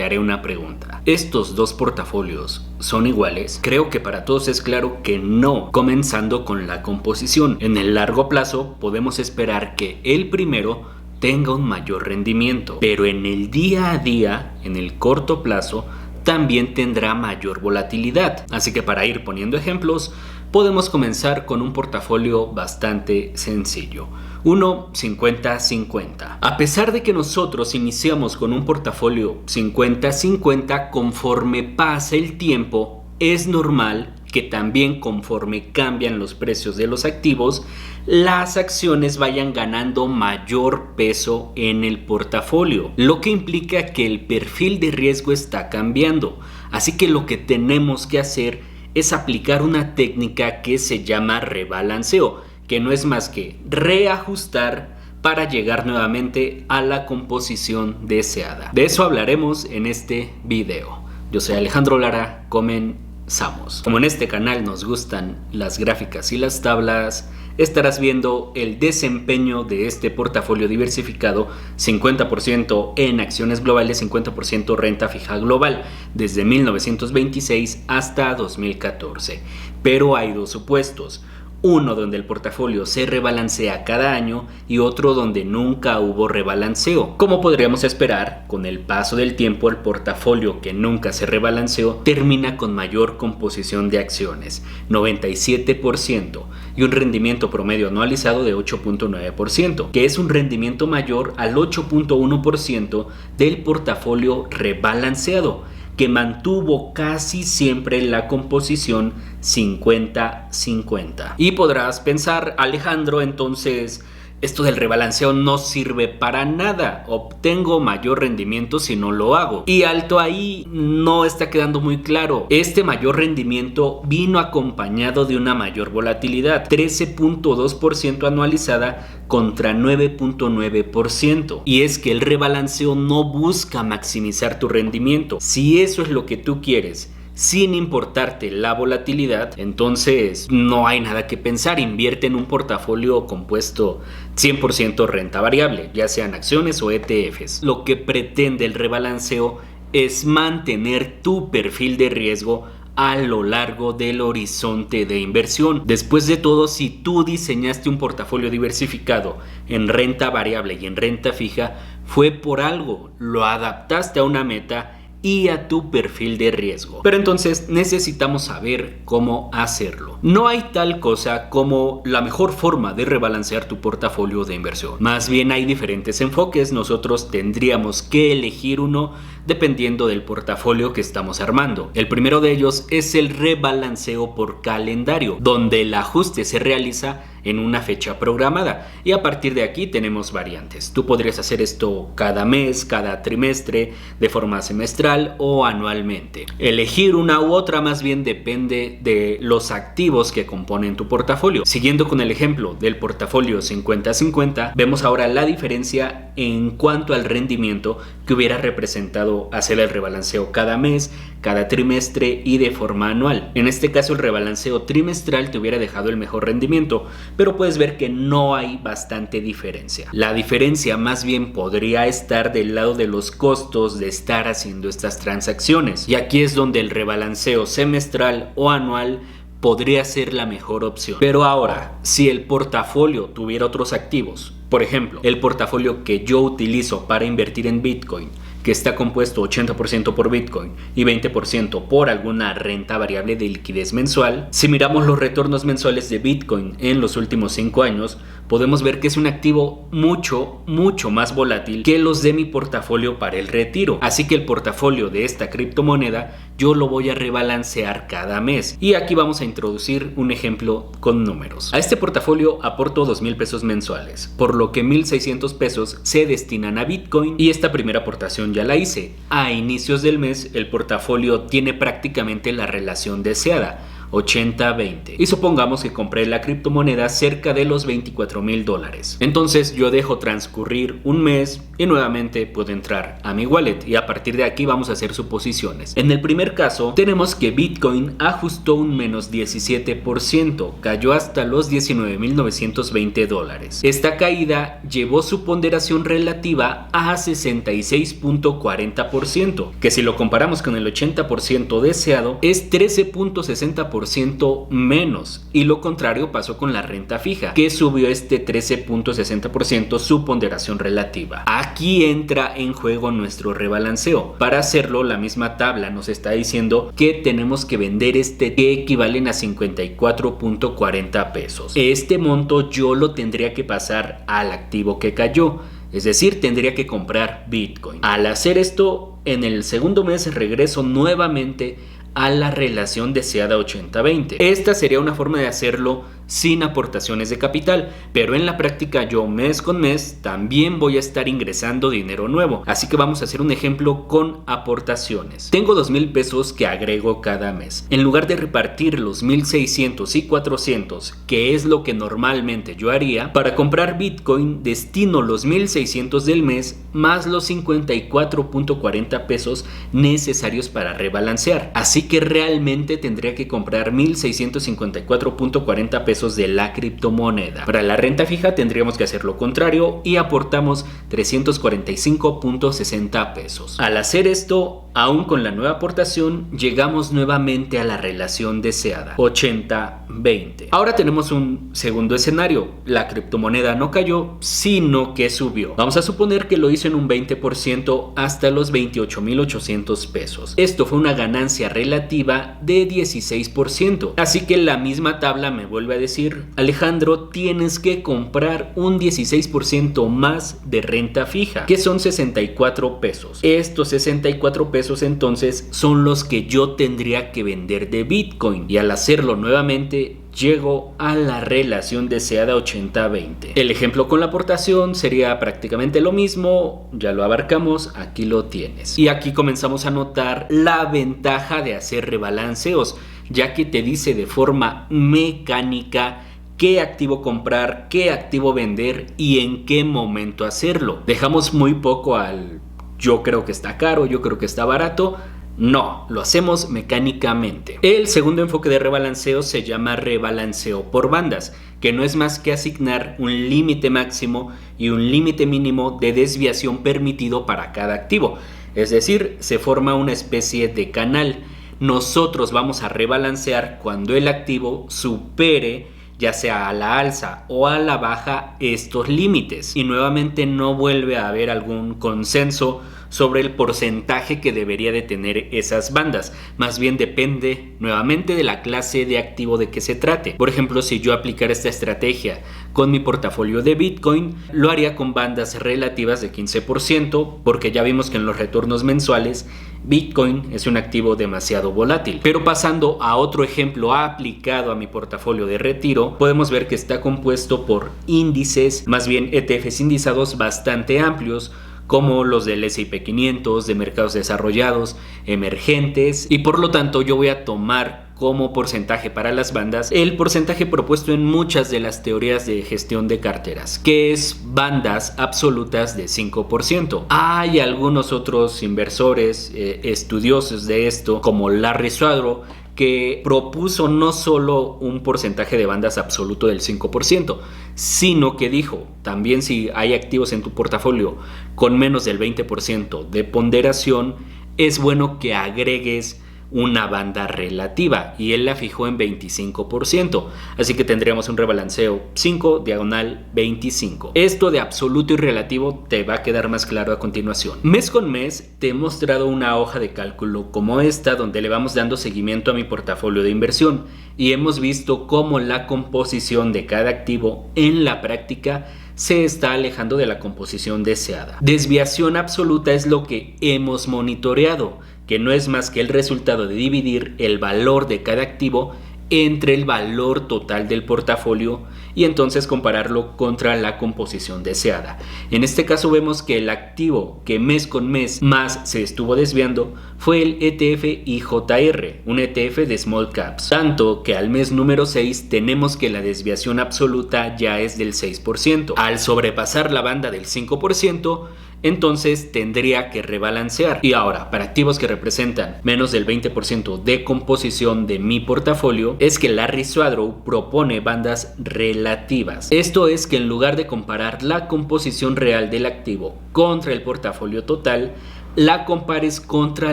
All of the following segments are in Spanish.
te haré una pregunta. ¿Estos dos portafolios son iguales? Creo que para todos es claro que no. Comenzando con la composición. En el largo plazo podemos esperar que el primero tenga un mayor rendimiento, pero en el día a día, en el corto plazo, también tendrá mayor volatilidad. Así que para ir poniendo ejemplos, podemos comenzar con un portafolio bastante sencillo. Uno 50-50. A pesar de que nosotros iniciamos con un portafolio 50-50, conforme pasa el tiempo, es normal que también conforme cambian los precios de los activos, las acciones vayan ganando mayor peso en el portafolio, lo que implica que el perfil de riesgo está cambiando. Así que lo que tenemos que hacer es aplicar una técnica que se llama rebalanceo, que no es más que reajustar para llegar nuevamente a la composición deseada. De eso hablaremos en este video. Yo soy Alejandro Lara, comenzamos. Como en este canal nos gustan las gráficas y las tablas, estarás viendo el desempeño de este portafolio diversificado, 50% en acciones globales, 50% renta fija global, desde 1926 hasta 2014. Pero hay dos supuestos. Uno donde el portafolio se rebalancea cada año y otro donde nunca hubo rebalanceo. Como podríamos esperar, con el paso del tiempo el portafolio que nunca se rebalanceó termina con mayor composición de acciones, 97%, y un rendimiento promedio anualizado de 8.9%, que es un rendimiento mayor al 8.1% del portafolio rebalanceado, que mantuvo casi siempre la composición 50-50. Y podrás pensar, Alejandro, entonces esto del rebalanceo no sirve para nada, obtengo mayor rendimiento si no lo hago. Y alto ahí, no está quedando muy claro. Este mayor rendimiento vino acompañado de una mayor volatilidad, 13.2% anualizada contra 9.9%. Y es que el rebalanceo no busca maximizar tu rendimiento. Si eso es lo que tú quieres, sin importarte la volatilidad, entonces no hay nada que pensar. Invierte en un portafolio compuesto 100% renta variable, ya sean acciones o ETFs. Lo que pretende el rebalanceo es mantener tu perfil de riesgo a lo largo del horizonte de inversión. Después de todo, si tú diseñaste un portafolio diversificado en renta variable y en renta fija, fue por algo, lo adaptaste a una meta y a tu perfil de riesgo. Pero entonces necesitamos saber cómo hacerlo. No hay tal cosa como la mejor forma de rebalancear tu portafolio de inversión. Más bien hay diferentes enfoques. Nosotros tendríamos que elegir uno dependiendo del portafolio que estamos armando. El primero de ellos es el rebalanceo por calendario, donde el ajuste se realiza en una fecha programada, y a partir de aquí tenemos variantes. Tú podrías hacer esto cada mes, cada trimestre, de forma semestral o anualmente. Elegir una u otra más bien depende de los activos que componen tu portafolio. Siguiendo con el ejemplo del portafolio 50-50, vemos ahora la diferencia en cuanto al rendimiento que hubiera representado hacer el rebalanceo cada mes, cada trimestre y de forma anual. En este caso el rebalanceo trimestral te hubiera dejado el mejor rendimiento, pero puedes ver que no hay bastante diferencia. La diferencia más bien podría estar del lado de los costos de estar haciendo estas transacciones, y aquí es donde el rebalanceo semestral o anual podría ser la mejor opción. Pero ahora, si el portafolio tuviera otros activos, por ejemplo, el portafolio que yo utilizo para invertir en Bitcoin, que está compuesto 80% por Bitcoin y 20% por alguna renta variable de liquidez mensual, si miramos los retornos mensuales de Bitcoin en los últimos 5 años, podemos ver que es un activo mucho más volátil que los de mi portafolio para el retiro. Así que el portafolio de esta criptomoneda yo lo voy a rebalancear cada mes. Y aquí vamos a introducir un ejemplo con números. A este portafolio aporto 2,000 pesos mensuales, por lo que 1,600 pesos se destinan a Bitcoin, y esta primera aportación ya la hice. A inicios del mes el portafolio tiene prácticamente la relación deseada, 80-20. Y supongamos que compré la criptomoneda cerca de los $24,000. Entonces yo dejo transcurrir un mes y nuevamente puedo entrar a mi wallet. Y a partir de aquí vamos a hacer suposiciones. En el primer caso tenemos que Bitcoin ajustó un menos 17%, cayó hasta los $19,920. Esta caída llevó su ponderación relativa a 66.40%, que si lo comparamos con el 80% deseado es 13.60% menos, y lo contrario pasó con la renta fija, que subió este 13.60% su ponderación relativa. Aquí entra en juego nuestro rebalanceo. Para hacerlo, la misma tabla nos está diciendo que tenemos que vender que equivalen a 54.40 pesos. Este monto yo lo tendría que pasar al activo que cayó, es decir, tendría que comprar Bitcoin. Al hacer esto, en el segundo mes regreso nuevamente a la relación deseada 80-20. Esta sería una forma de hacerlo sin aportaciones de capital, pero en la práctica yo mes con mes también voy a estar ingresando dinero nuevo, así que vamos a hacer un ejemplo con aportaciones. Tengo 2,000 pesos que agrego cada mes. En lugar de repartir los 1,600 y 400, que es lo que normalmente yo haría, para comprar Bitcoin destino los 1,600 del mes más los 54.40 pesos necesarios para rebalancear. Así que realmente tendría que comprar 1,654.40 pesos de la criptomoneda. Para la renta fija tendríamos que hacer lo contrario y aportamos 345.60 pesos. Al hacer esto, aún con la nueva aportación, llegamos nuevamente a la relación deseada, 80-20. Ahora tenemos un segundo escenario. La criptomoneda no cayó, sino que subió. Vamos a suponer que lo hizo en un 20% hasta los 28,800 pesos. Esto fue una ganancia relativa de 16%. Así que la misma tabla me vuelve a decir: Alejandro, tienes que comprar un 16% más de renta fija, que son 64 pesos. Estos 64 pesos entonces son los que yo tendría que vender de Bitcoin, y al hacerlo nuevamente llego a la relación deseada 80-20. El ejemplo con la aportación sería prácticamente lo mismo, ya lo abarcamos, aquí lo tienes. Y aquí comenzamos a notar la ventaja de hacer rebalanceos, ya que te dice de forma mecánica qué activo comprar, qué activo vender y en qué momento hacerlo. Dejamos muy poco al yo creo que está caro, yo creo que está barato. No, lo hacemos mecánicamente. El segundo enfoque de rebalanceo se llama rebalanceo por bandas, que no es más que asignar un límite máximo y un límite mínimo de desviación permitido para cada activo. Es decir, se forma una especie de canal. Nosotros vamos a rebalancear cuando el activo supere, ya sea a la alza o a la baja, estos límites, y nuevamente no vuelve a haber algún consenso sobre el porcentaje que debería de tener esas bandas. Más bien depende nuevamente de la clase de activo de que se trate. Por ejemplo, si yo aplicara esta estrategia con mi portafolio de Bitcoin, lo haría con bandas relativas de 15%, porque ya vimos que en los retornos mensuales Bitcoin es un activo demasiado volátil. Pero pasando a otro ejemplo aplicado a mi portafolio de retiro, podemos ver que está compuesto por índices, más bien ETFs indizados bastante amplios, como los del S&P 500, de mercados desarrollados, emergentes, y por lo tanto yo voy a tomar como porcentaje para las bandas el porcentaje propuesto en muchas de las teorías de gestión de carteras, que es bandas absolutas de 5%. Hay algunos otros inversores estudiosos de esto, como Larry Suadro, que propuso no solo un porcentaje de bandas absoluto del 5%, sino que dijo, también si hay activos en tu portafolio con menos del 20% de ponderación, es bueno que agregues una banda relativa, y él la fijó en 25%, así que tendríamos un rebalanceo 5/25. Esto de absoluto y relativo te va a quedar más claro a continuación. Mes con mes te he mostrado una hoja de cálculo como esta, donde le vamos dando seguimiento a mi portafolio de inversión, y hemos visto cómo la composición de cada activo en la práctica se está alejando de la composición deseada. Desviación absoluta es lo que hemos monitoreado, que no es más que el resultado de dividir el valor de cada activo entre el valor total del portafolio y entonces compararlo contra la composición deseada. En este caso vemos que el activo que mes con mes más se estuvo desviando fue el ETF IJR, un ETF de Small Caps, tanto que al mes número 6 tenemos que la desviación absoluta ya es del 6%. Al sobrepasar la banda del 5%, entonces tendría que rebalancear. Y ahora, para activos que representan menos del 20% de composición de mi portafolio, es que Larry Swadrow propone bandas relativas. Esto es que en lugar de comparar la composición real del activo contra el portafolio total, la compares contra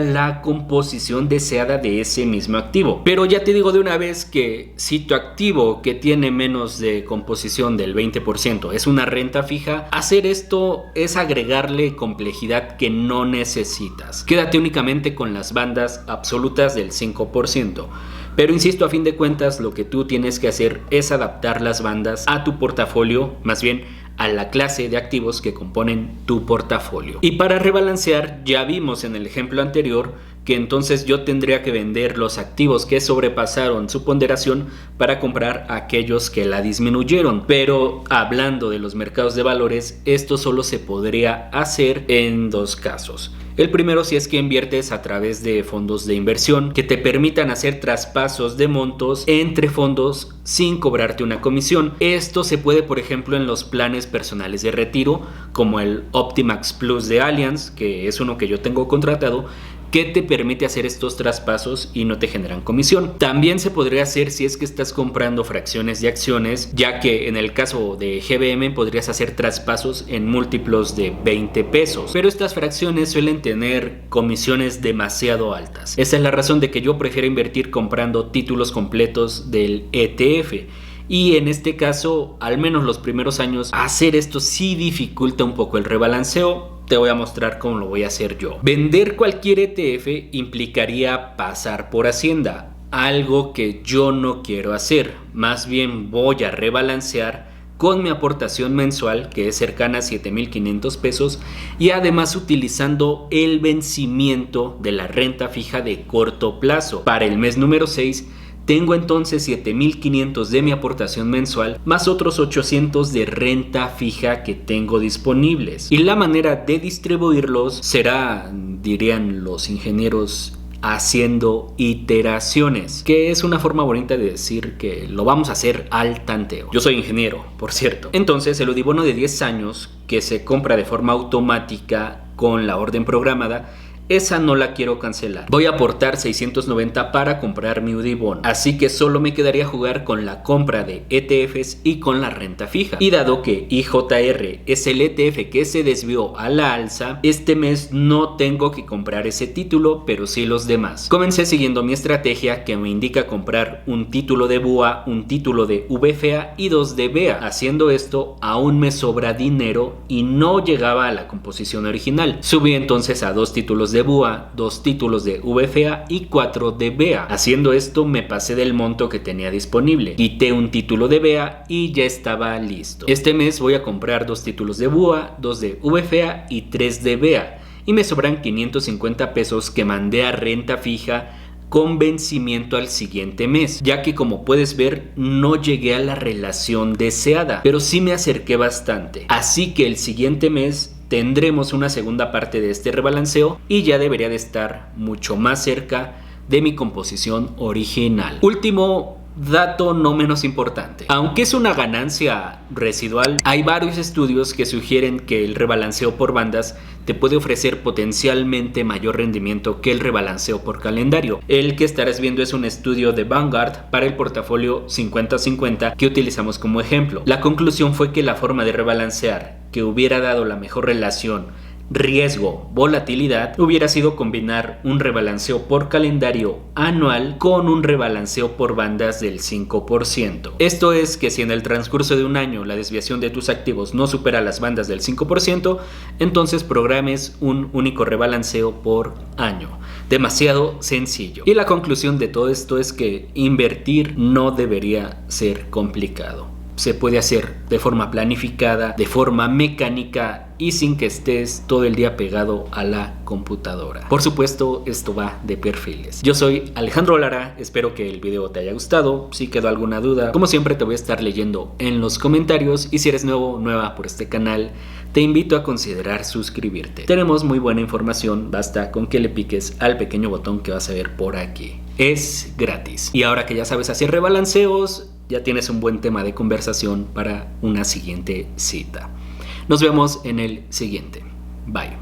la composición deseada de ese mismo activo. Pero ya te digo de una vez que si tu activo que tiene menos de composición del 20% es una renta fija, hacer esto es agregarle complejidad que no necesitas. Quédate únicamente con las bandas absolutas del 5%. Pero insisto, a fin de cuentas lo que tú tienes que hacer es adaptar las bandas a tu portafolio, más bien a la clase de activos que componen tu portafolio. Y para rebalancear, ya vimos en el ejemplo anterior que entonces yo tendría que vender los activos que sobrepasaron su ponderación para comprar aquellos que la disminuyeron. Pero hablando de los mercados de valores, esto solo se podría hacer en dos casos. El primero, si es que inviertes a través de fondos de inversión que te permitan hacer traspasos de montos entre fondos sin cobrarte una comisión. Esto se puede, por ejemplo, en los planes personales de retiro, como el Optimax Plus de Allianz, que es uno que yo tengo contratado, que te permite hacer estos traspasos y no te generan comisión. También se podría hacer si es que estás comprando fracciones de acciones, ya que en el caso de GBM podrías hacer traspasos en múltiplos de 20 pesos. Pero estas fracciones suelen tener comisiones demasiado altas. Esa es la razón de que yo prefiero invertir comprando títulos completos del ETF. Y en este caso, al menos los primeros años, hacer esto sí dificulta un poco el rebalanceo. Te voy a mostrar cómo lo voy a hacer yo. Vender cualquier ETF implicaría pasar por Hacienda, algo que yo no quiero hacer. Más bien voy a rebalancear con mi aportación mensual, que es cercana a 7,500 pesos, y además utilizando el vencimiento de la renta fija de corto plazo. Para el mes número 6 tengo entonces 7,500 de mi aportación mensual más otros 800 de renta fija que tengo disponibles. Y la manera de distribuirlos será, dirían los ingenieros, haciendo iteraciones, que es una forma bonita de decir que lo vamos a hacer al tanteo. Yo soy ingeniero, por cierto. Entonces el Udibono de 10 años que se compra de forma automática con la orden programada, esa no la quiero cancelar. Voy a aportar 690 para comprar mi Udibono, así que solo me quedaría jugar con la compra de ETFs y con la renta fija. Y dado que IJR es el ETF que se desvió a la alza, este mes no tengo que comprar ese título, pero sí los demás. Comencé siguiendo mi estrategia que me indica comprar un título de BUA, un título de VFA y 2 de BEA. Haciendo esto aún me sobra dinero y no llegaba a la composición original. Subí entonces a 2 títulos de BUA, 2 títulos de VFA y 4 de BEA. Haciendo esto me pasé del monto que tenía disponible. Quité un título de BEA y ya estaba listo. Este mes voy a comprar 2 títulos de BUA, 2 de VFA y 3 de BEA. Y me sobran 550 pesos que mandé a renta fija con vencimiento al siguiente mes, ya que como puedes ver no llegué a la relación deseada, pero sí me acerqué bastante. Así que el siguiente mes tendremos una segunda parte de este rebalanceo y ya debería de estar mucho más cerca de mi composición original. Último dato no menos importante. Aunque es una ganancia residual, hay varios estudios que sugieren que el rebalanceo por bandas te puede ofrecer potencialmente mayor rendimiento que el rebalanceo por calendario. El que estarás viendo es un estudio de Vanguard para el portafolio 50-50 que utilizamos como ejemplo. La conclusión fue que la forma de rebalancear que hubiera dado la mejor relación riesgo-volatilidad hubiera sido combinar un rebalanceo por calendario anual con un rebalanceo por bandas del 5%. Esto es que si en el transcurso de un año la desviación de tus activos no supera las bandas del 5%, entonces programes un único rebalanceo por año. Demasiado sencillo. Y la conclusión de todo esto es que invertir no debería ser complicado. se puede hacer de forma planificada, de forma mecánica y sin que estés todo el día pegado a la computadora. Por supuesto, esto va de perfiles. Yo soy Alejandro Lara, espero que el video te haya gustado. Si quedó alguna duda, como siempre te voy a estar leyendo en los comentarios, y si eres nuevo, nueva por este canal, te invito a considerar suscribirte. Tenemos muy buena información, basta con que le piques al pequeño botón que vas a ver por aquí. Es gratis. Y ahora que ya sabes hacer rebalanceos, ya tienes un buen tema de conversación para una siguiente cita. Nos vemos en el siguiente. Bye.